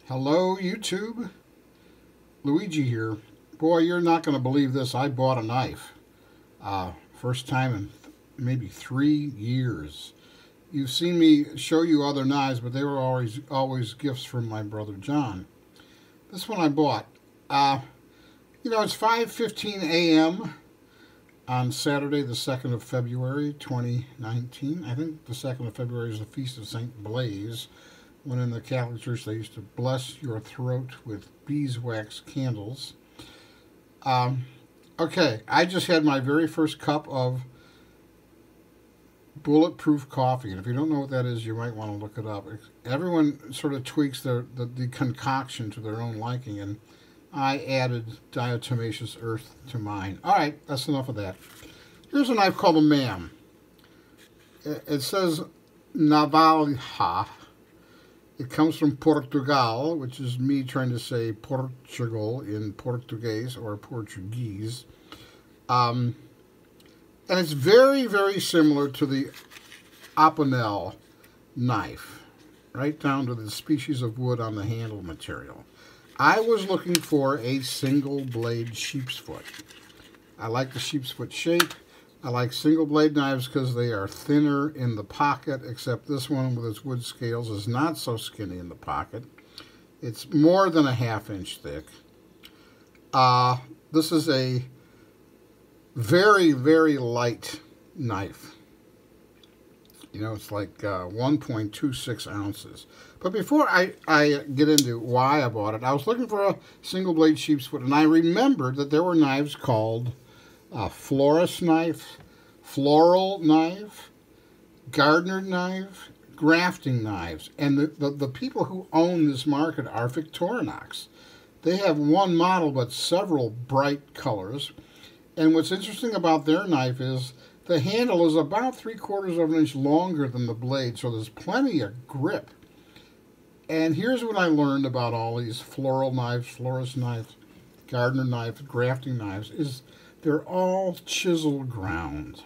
Hello, YouTube. Luigi here. Boy, you're not going to believe this. I bought a knife. First time in maybe 3 years. You've seen me show you other knives, but they were always gifts from my brother John. This one I bought. It's 5:15 a.m. on Saturday, the 2nd of February, 2019. I think the 2nd of February is the Feast of St. Blaise, when in the Catholic Church they used to bless your throat with beeswax candles. Okay, I just had my very first cup of bulletproof coffee, and if you don't know what that is, you might want to look it up. Everyone sort of tweaks the concoction to their own liking, and I added diatomaceous earth to mine. All right, that's enough of that. Here's a knife called a MAM. It says Navalha. It comes from Portugal, which is me trying to say Portugal in Portuguese or Portuguese. And it's very, very similar to the Opinel knife, right down to the species of wood on the handle material. I was looking for a single blade sheep's foot. I like the sheep's foot shape. I like single blade knives because they are thinner in the pocket, except this one with its wood scales is not so skinny in the pocket. It's more than a ½ inch thick. This is a very, very light knife. It's like 1.26 ounces. But before I get into why I bought it, I was looking for a single blade sheep's foot, and I remembered that there were knives called florist knife, floral knife, gardener knife, grafting knives. And the people who own this market are Victorinox. They have one model but several bright colors. And what's interesting about their knife is the handle is about 3/4 of an inch longer than the blade, so there's plenty of grip. And here's what I learned about all these floral knives, florist knives, gardener knives, grafting knives, is they're all chisel ground.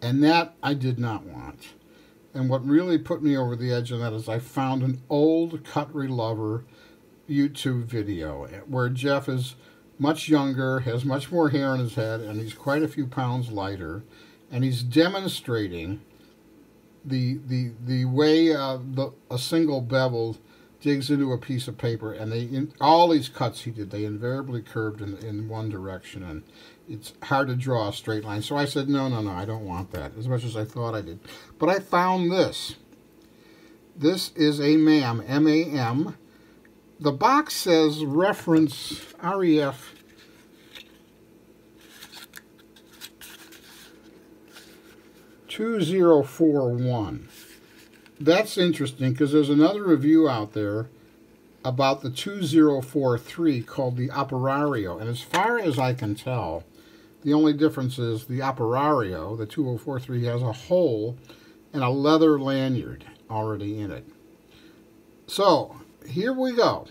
And that I did not want. And what really put me over the edge on that is I found an old Cutlery Lover YouTube video where Jeff is much younger, has much more hair on his head, and he's quite a few pounds lighter. And he's demonstrating the way a single bevel digs into a piece of paper, and all these cuts he did, they invariably curved in one direction, and it's hard to draw a straight line. So I said, no, I don't want that, as much as I thought I did. But I found this. This is a MAM, M-A-M. The box says reference REF 2041. That's interesting because there's another review out there about the 2043 called the Operario. And as far as I can tell, the only difference is the Operario, the 2043, has a hole and a leather lanyard already in it. So, here we go.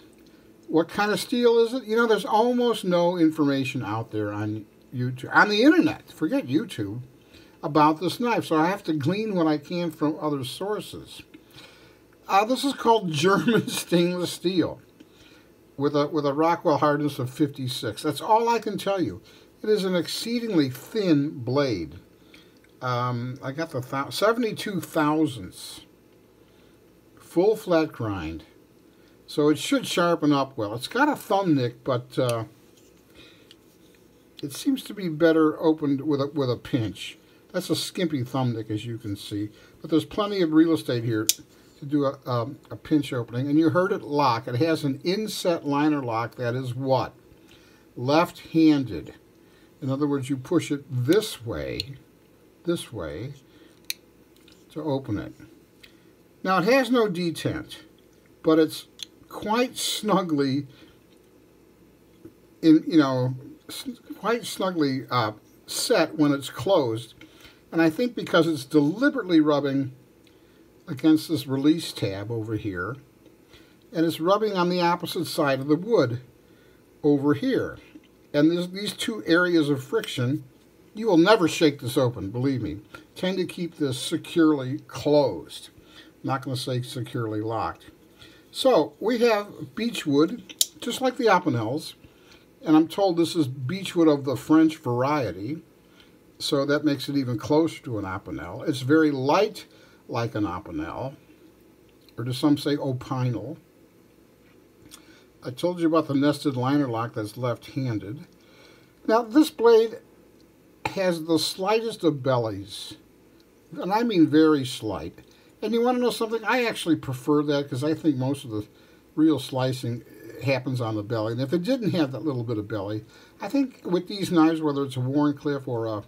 What kind of steel is it? There's almost no information out there on YouTube, on the internet, forget YouTube, about this knife. So I have to glean what I can from other sources. This is called German stainless steel with a Rockwell hardness of 56. That's all I can tell you. It is an exceedingly thin blade. I got the 72 thousandths. Full flat grind. So it should sharpen up well. It's got a thumb nick, but it seems to be better opened with a pinch. That's a skimpy thumb nick, as you can see. But there's plenty of real estate here to do a pinch opening. And you heard it lock. It has an inset liner lock that is what? Left-handed. In other words, you push it this way, to open it. Now, it has no detent, but it's quite snugly set when it's closed. And I think because it's deliberately rubbing against this release tab over here, and it's rubbing on the opposite side of the wood over here. And these two areas of friction, you will never shake this open, believe me, tend to keep this securely closed. I'm not going to say securely locked. So we have beechwood, just like the Opinels, and I'm told this is beechwood of the French variety, so that makes it even closer to an Opinel. It's very light like an Opinel, or do some say Opinel. I told you about the nested liner lock that's left-handed. Now this blade has the slightest of bellies, and I mean very slight. And you want to know something? I actually prefer that because I think most of the real slicing happens on the belly. And if it didn't have that little bit of belly, I think with these knives, whether it's a Wharncliffe or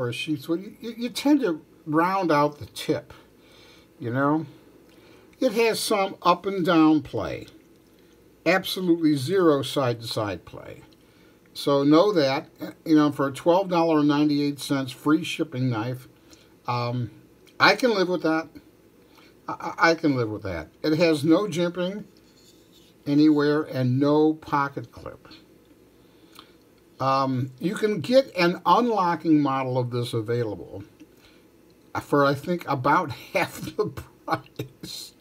a sheepsfoot, you tend to round out the tip, you know? It has some up and down play. Absolutely zero side-to-side play. So know that, you know, for a $12.98 free shipping knife, I can live with that. I can live with that. It has no jimping anywhere and no pocket clip. You can get an unlocking model of this available for, I think, about half the price,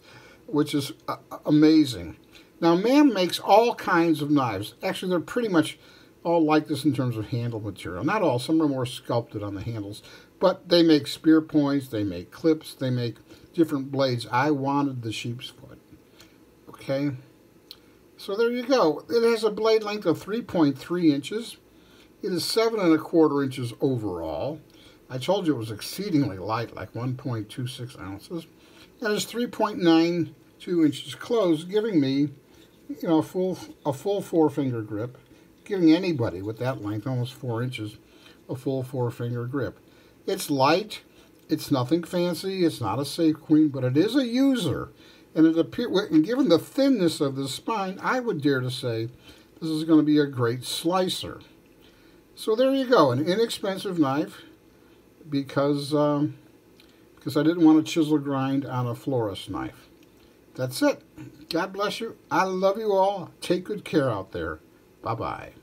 which is amazing. Now, MAM makes all kinds of knives. Actually, they're pretty much all like this in terms of handle material. Not all. Some are more sculpted on the handles. But they make spear points, they make clips, they make different blades. I wanted the sheep's foot. Okay? So there you go. It has a blade length of 3.3 inches. It is 7¼ inches overall. I told you it was exceedingly light, like 1.26 ounces. And it's 3.92 inches closed, giving me, you know, a full forefinger grip, giving anybody with that length, almost 4 inches, a full forefinger grip. It's light. It's nothing fancy. It's not a safe queen, but it is a user. And and given the thinness of the spine, I would dare to say this is going to be a great slicer. So there you go, an inexpensive knife because I didn't want to chisel grind on a florist knife. That's it. God bless you. I love you all. Take good care out there. Bye-bye.